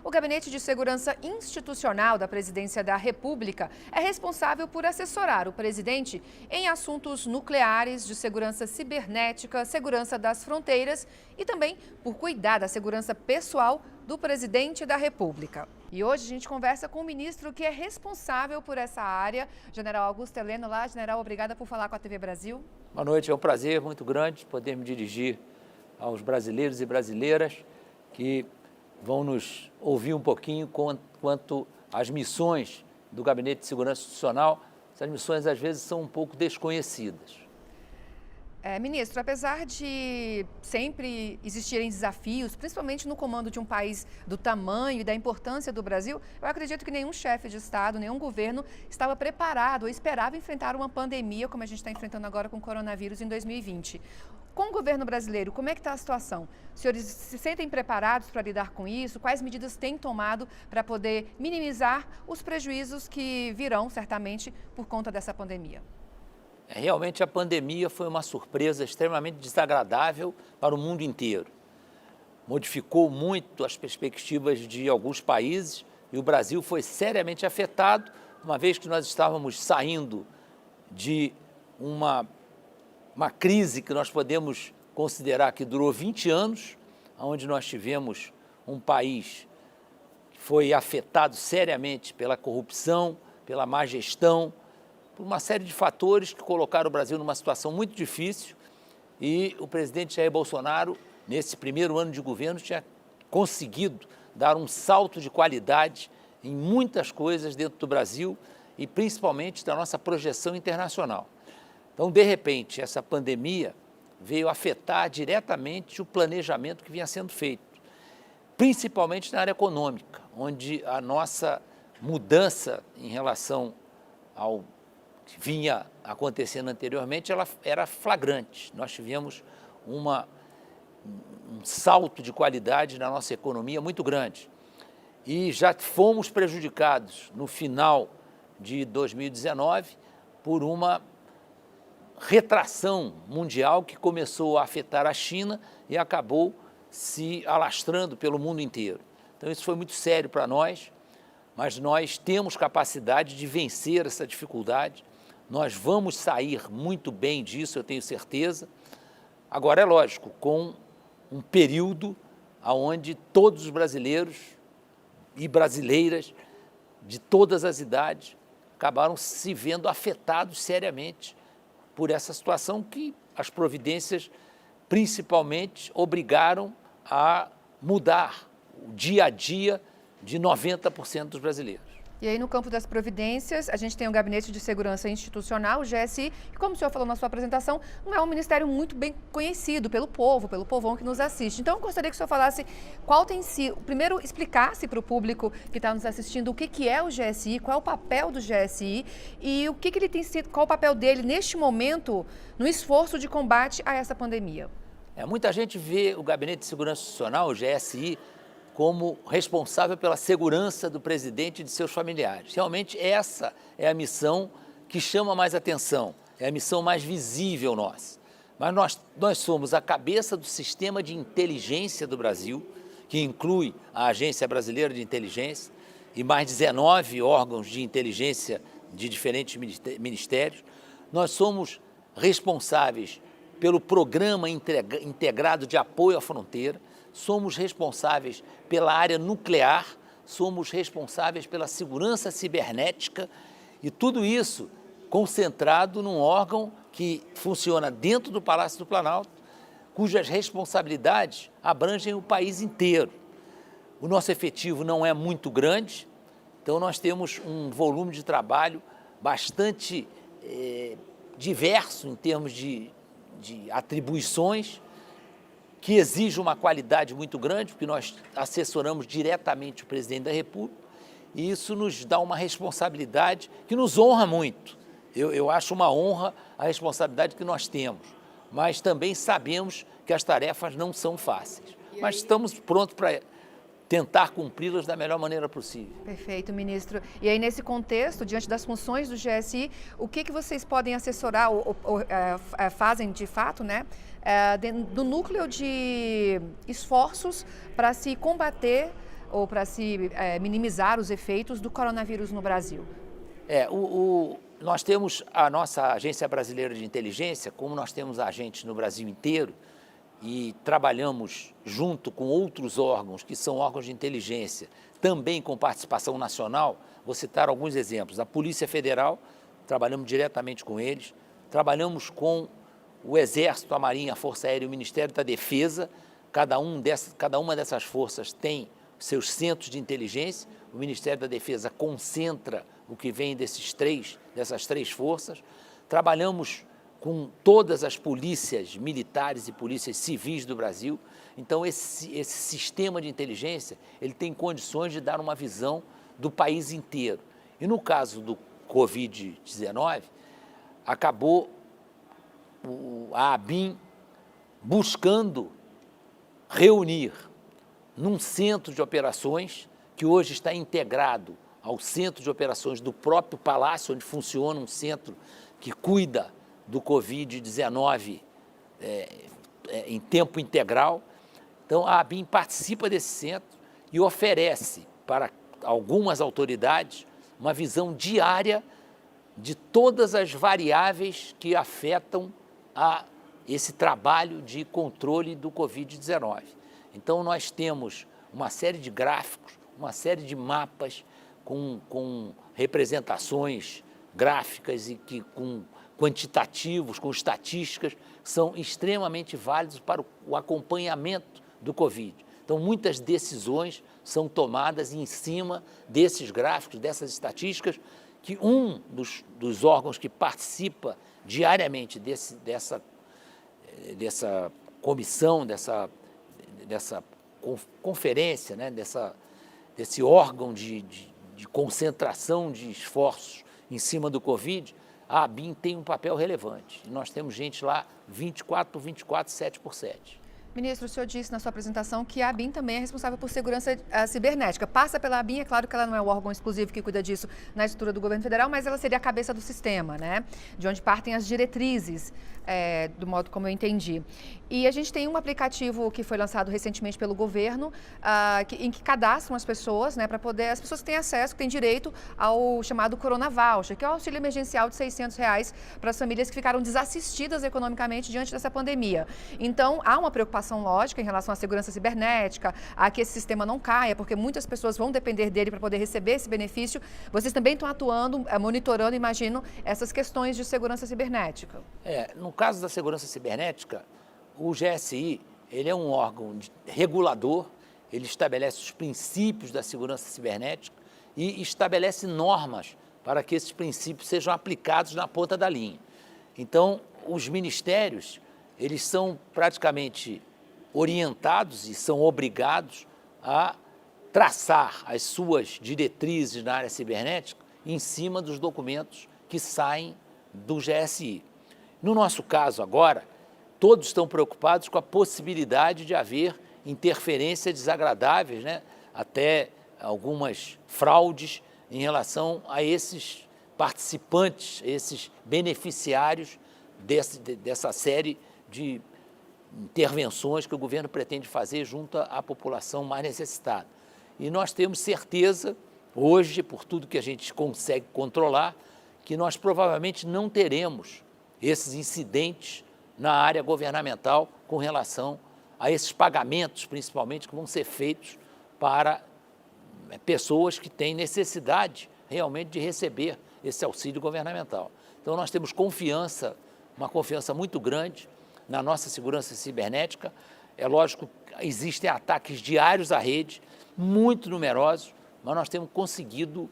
O Gabinete de Segurança Institucional da Presidência da República é responsável por assessorar o presidente em assuntos nucleares, de segurança cibernética, segurança das fronteiras e também por cuidar da segurança pessoal do presidente da República. E hoje a gente conversa com o ministro que é responsável por essa área, General Augusto Heleno. Olá, General, obrigada por falar com a TV Brasil. Boa noite, é um prazer muito grande poder me dirigir aos brasileiros e brasileiras que vão nos ouvir um pouquinho quanto às missões do Gabinete de Segurança Institucional. Essas missões, às vezes, são um pouco desconhecidas. Ministro, apesar de sempre existirem desafios, principalmente no comando de um país do tamanho e da importância do Brasil, eu acredito que nenhum chefe de Estado, nenhum governo estava preparado ou esperava enfrentar uma pandemia como a gente está enfrentando agora com o coronavírus em 2020. Com o governo brasileiro, como é que está a situação? Os senhores se sentem preparados para lidar com isso? Quais medidas têm tomado para poder minimizar os prejuízos que virão, certamente, por conta dessa pandemia? Realmente a pandemia foi uma surpresa extremamente desagradável para o mundo inteiro. Modificou muito as perspectivas de alguns países e o Brasil foi seriamente afetado, uma vez que nós estávamos saindo de uma crise que nós podemos considerar que durou 20 anos, onde nós tivemos um país que foi afetado seriamente pela corrupção, pela má gestão, por uma série de fatores que colocaram o Brasil numa situação muito difícil e o presidente Jair Bolsonaro, nesse primeiro ano de governo, tinha conseguido dar um salto de qualidade em muitas coisas dentro do Brasil e principalmente da nossa projeção internacional. Então, de repente, essa pandemia veio afetar diretamente o planejamento que vinha sendo feito, principalmente na área econômica, onde a nossa mudança em relação ao que vinha acontecendo anteriormente, ela era flagrante. Nós tivemos um salto de qualidade na nossa economia muito grande. E já fomos prejudicados no final de 2019 por uma retração mundial que começou a afetar a China e acabou se alastrando pelo mundo inteiro. Então isso foi muito sério para nós, mas nós temos capacidade de vencer essa dificuldade. Nós vamos sair muito bem disso, eu tenho certeza. Agora, é lógico, com um período onde todos os brasileiros e brasileiras de todas as idades acabaram se vendo afetados seriamente por essa situação que as providências, principalmente, obrigaram a mudar o dia a dia de 90% dos brasileiros. E aí, no campo das providências, a gente tem o Gabinete de Segurança Institucional, o GSI, que, como o senhor falou na sua apresentação, não é um ministério muito bem conhecido pelo povo, pelo povão que nos assiste. Então, eu gostaria que o senhor falasse qual tem sido, primeiro explicasse para o público que está nos assistindo o que é o GSI, qual é o papel do GSI e o que ele tem sido, qual o papel dele neste momento no esforço de combate a essa pandemia. Muita gente vê o Gabinete de Segurança Institucional, o GSI, como responsável pela segurança do presidente e de seus familiares. Realmente essa é a missão que chama mais atenção, é a missão mais visível nossa. Mas nós somos a cabeça do sistema de inteligência do Brasil, que inclui a Agência Brasileira de Inteligência e mais 19 órgãos de inteligência de diferentes ministérios. Nós somos responsáveis pelo Programa Integrado de Apoio à Fronteira, somos responsáveis pela área nuclear, somos responsáveis pela segurança cibernética e tudo isso concentrado num órgão que funciona dentro do Palácio do Planalto, cujas responsabilidades abrangem o país inteiro. O nosso efetivo não é muito grande, então nós temos um volume de trabalho bastante diverso em termos de atribuições, que exige uma qualidade muito grande, porque nós assessoramos diretamente o presidente da República, e isso nos dá uma responsabilidade que nos honra muito. Eu acho uma honra a responsabilidade que nós temos, mas também sabemos que as tarefas não são fáceis. Mas estamos prontos para tentar cumpri-las da melhor maneira possível. Perfeito, ministro. E aí, nesse contexto, diante das funções do GSI, o que vocês podem assessorar ou fazem de fato, né, do núcleo de esforços para se combater ou para se minimizar os efeitos do coronavírus no Brasil? Nós temos a nossa Agência Brasileira de Inteligência, como nós temos agentes no Brasil inteiro, e trabalhamos junto com outros órgãos, que são órgãos de inteligência, também com participação nacional. Vou citar alguns exemplos. A Polícia Federal, trabalhamos diretamente com eles, trabalhamos com o Exército, a Marinha, a Força Aérea e o Ministério da Defesa. Cada uma dessas forças tem seus centros de inteligência. O Ministério da Defesa concentra o que vem dessas três forças. Trabalhamos com todas as polícias militares e polícias civis do Brasil. Então, esse sistema de inteligência, ele tem condições de dar uma visão do país inteiro. E no caso do Covid-19, acabou a ABIN buscando reunir num centro de operações que hoje está integrado ao centro de operações do próprio Palácio, onde funciona um centro que cuida do Covid-19 em tempo integral. Então, a ABIN participa desse centro e oferece para algumas autoridades uma visão diária de todas as variáveis que afetam a esse trabalho de controle do Covid-19. Então, nós temos uma série de gráficos, uma série de mapas com representações gráficas e com quantitativos, com estatísticas, que são extremamente válidos para o acompanhamento do Covid. Então, muitas decisões são tomadas em cima desses gráficos, dessas estatísticas, que um dos órgãos que participa diariamente dessa comissão, dessa conferência, né, desse órgão de concentração de esforços em cima do Covid, a ABIN tem um papel relevante. E nós temos gente lá 24/24, 7/7. Ministro, o senhor disse na sua apresentação que a ABIN também é responsável por segurança cibernética. Passa pela ABIN, é claro que ela não é o órgão exclusivo que cuida disso na estrutura do governo federal, mas ela seria a cabeça do sistema, né? De onde partem as diretrizes, do modo como eu entendi. E a gente tem um aplicativo que foi lançado recentemente pelo governo, em que cadastram as pessoas, né, para poder, as pessoas que têm acesso, que têm direito ao chamado Corona Voucher, que é o auxílio emergencial de R$600 para as famílias que ficaram desassistidas economicamente diante dessa pandemia. Então, há uma preocupação lógica em relação à segurança cibernética, a que esse sistema não caia, porque muitas pessoas vão depender dele para poder receber esse benefício. Vocês também estão atuando, monitorando, imagino, essas questões de segurança cibernética. No caso da segurança cibernética, o GSI, ele é um órgão regulador, ele estabelece os princípios da segurança cibernética e estabelece normas para que esses princípios sejam aplicados na ponta da linha. Então, os ministérios, eles são praticamente orientados e são obrigados a traçar as suas diretrizes na área cibernética em cima dos documentos que saem do GSI. No nosso caso agora, todos estão preocupados com a possibilidade de haver interferências desagradáveis, né? Até algumas fraudes em relação a esses participantes, esses beneficiários dessa série de intervenções que o governo pretende fazer junto à população mais necessitada. E nós temos certeza, hoje, por tudo que a gente consegue controlar, que nós provavelmente não teremos esses incidentes na área governamental com relação a esses pagamentos, principalmente, que vão ser feitos para pessoas que têm necessidade realmente de receber esse auxílio governamental. Então, nós temos confiança, uma confiança muito grande na nossa segurança cibernética. É lógico que existem ataques diários à rede, muito numerosos, mas nós temos conseguido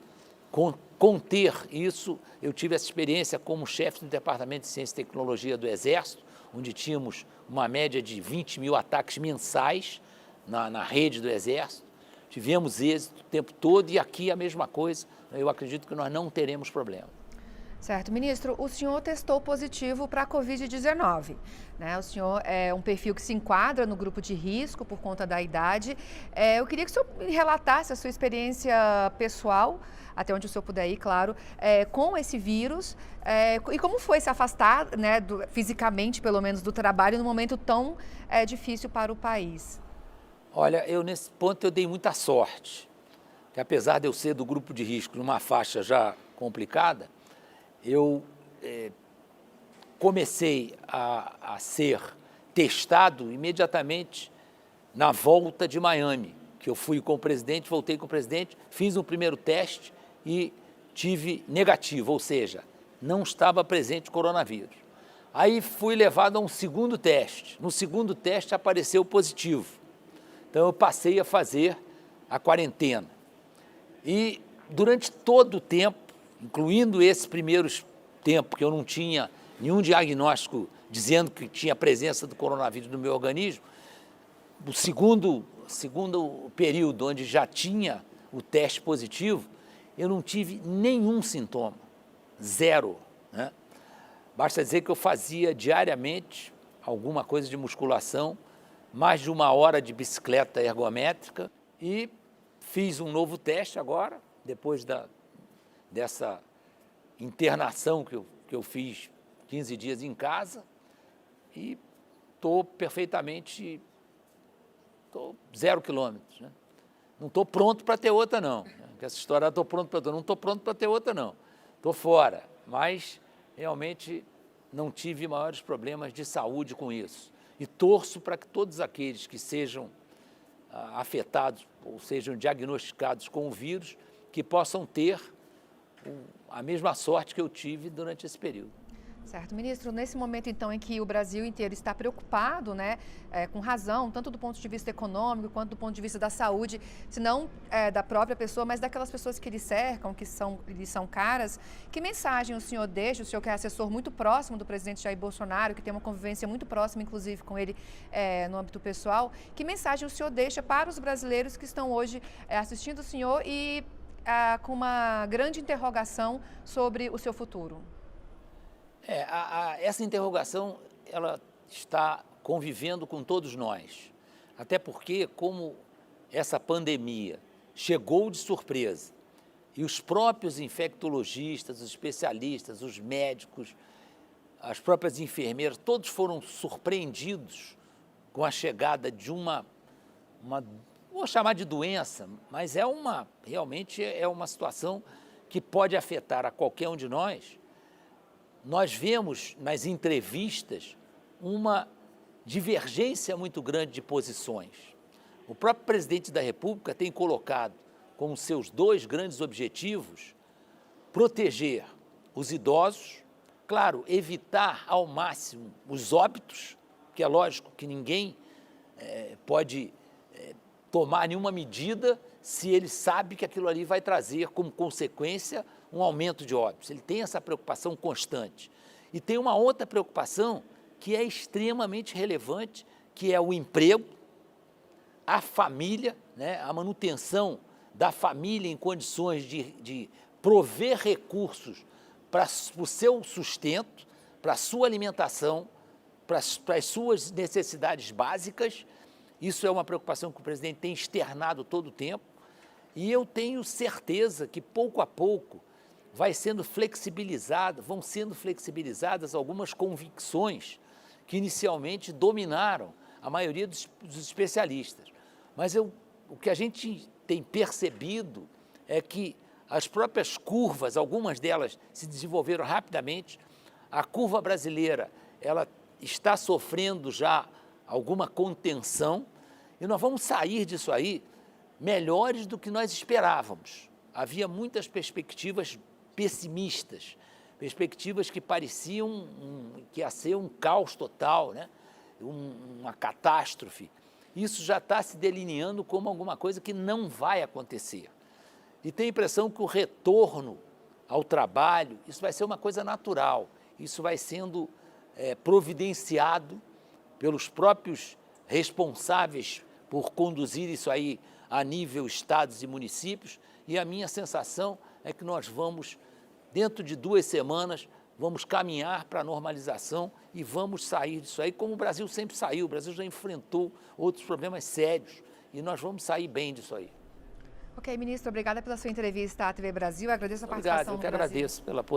conter isso. Eu tive essa experiência como chefe do Departamento de Ciência e Tecnologia do Exército, onde tínhamos uma média de 20 mil ataques mensais na rede do Exército. Tivemos êxito o tempo todo e aqui a mesma coisa. Eu acredito que nós não teremos problema. Certo. Ministro, o senhor testou positivo para a Covid-19, né? O senhor é um perfil que se enquadra no grupo de risco por conta da idade. Eu queria que o senhor relatasse a sua experiência pessoal, até onde o senhor puder ir, claro, com esse vírus, e como foi se afastar, né, fisicamente, pelo menos, do trabalho num momento tão difícil para o país. Olha, nesse ponto eu dei muita sorte, que apesar de eu ser do grupo de risco numa faixa já complicada, eu comecei a ser testado imediatamente na volta de Miami, que eu fui com o presidente, voltei com o presidente, fiz um primeiro teste e tive negativo, ou seja, não estava presente coronavírus. Aí fui levado a um segundo teste. No segundo teste apareceu positivo. Então eu passei a fazer a quarentena. E durante todo o tempo, incluindo esse primeiro tempo que eu não tinha nenhum diagnóstico dizendo que tinha presença do coronavírus no meu organismo, o segundo período onde já tinha o teste positivo, eu não tive nenhum sintoma, zero, né? Basta dizer que eu fazia diariamente alguma coisa de musculação, mais de 1 hora de bicicleta ergométrica e fiz um novo teste agora, depois dessa internação que eu fiz 15 dias em casa e estou perfeitamente, 0 quilômetros, né? Não estou pronto para ter outra, não. Essa história, estou pronto para ter, não estou pronto para ter outra, não. Estou fora, mas realmente não tive maiores problemas de saúde com isso. E torço para que todos aqueles que sejam afetados ou sejam diagnosticados com o vírus, que possam ter a mesma sorte que eu tive durante esse período. Certo, ministro, nesse momento então em que o Brasil inteiro está preocupado, né, com razão, tanto do ponto de vista econômico quanto do ponto de vista da saúde, se não da própria pessoa, mas daquelas pessoas que lhe cercam, que lhe são caras, que mensagem o senhor deixa, o senhor que é assessor muito próximo do presidente Jair Bolsonaro, que tem uma convivência muito próxima, inclusive, com ele no âmbito pessoal, que mensagem o senhor deixa para os brasileiros que estão hoje assistindo o senhor e com uma grande interrogação sobre o seu futuro? Essa interrogação, ela está convivendo com todos nós, até porque, como essa pandemia chegou de surpresa e os próprios infectologistas, os especialistas, os médicos, as próprias enfermeiras, todos foram surpreendidos com a chegada de uma vou chamar de doença, mas realmente é uma situação que pode afetar a qualquer um de nós. Nós vemos nas entrevistas uma divergência muito grande de posições. O próprio presidente da República tem colocado como seus 2 grandes objetivos proteger os idosos, claro, evitar ao máximo os óbitos, que é lógico que ninguém pode tomar nenhuma medida se ele sabe que aquilo ali vai trazer como consequência um aumento de óbitos. Ele tem essa preocupação constante. E tem uma outra preocupação que é extremamente relevante, que é o emprego, a família, né, a manutenção da família em condições de prover recursos para o seu sustento, para a sua alimentação, para as suas necessidades básicas. Isso é uma preocupação que o presidente tem externado todo o tempo. E eu tenho certeza que, pouco a pouco, vão sendo flexibilizadas algumas convicções que inicialmente dominaram a maioria dos especialistas. Mas o que a gente tem percebido é que as próprias curvas, algumas delas se desenvolveram rapidamente. A curva brasileira, ela está sofrendo já alguma contenção e nós vamos sair disso aí melhores do que nós esperávamos. Havia muitas perspectivas pessimistas, perspectivas que pareciam que ia ser um caos total, né? Uma catástrofe. Isso já está se delineando como alguma coisa que não vai acontecer. E tenho a impressão que o retorno ao trabalho, isso vai ser uma coisa natural, isso vai sendo providenciado pelos próprios responsáveis por conduzir isso aí a nível estados e municípios, e a minha sensação é que nós vamos, dentro de 2 semanas, vamos caminhar para a normalização e vamos sair disso aí, como o Brasil sempre saiu. O Brasil já enfrentou outros problemas sérios e nós vamos sair bem disso aí. Ok, ministro, obrigada pela sua entrevista à TV Brasil. Agradeço a Obrigado, participação eu no que Brasil. agradeço pela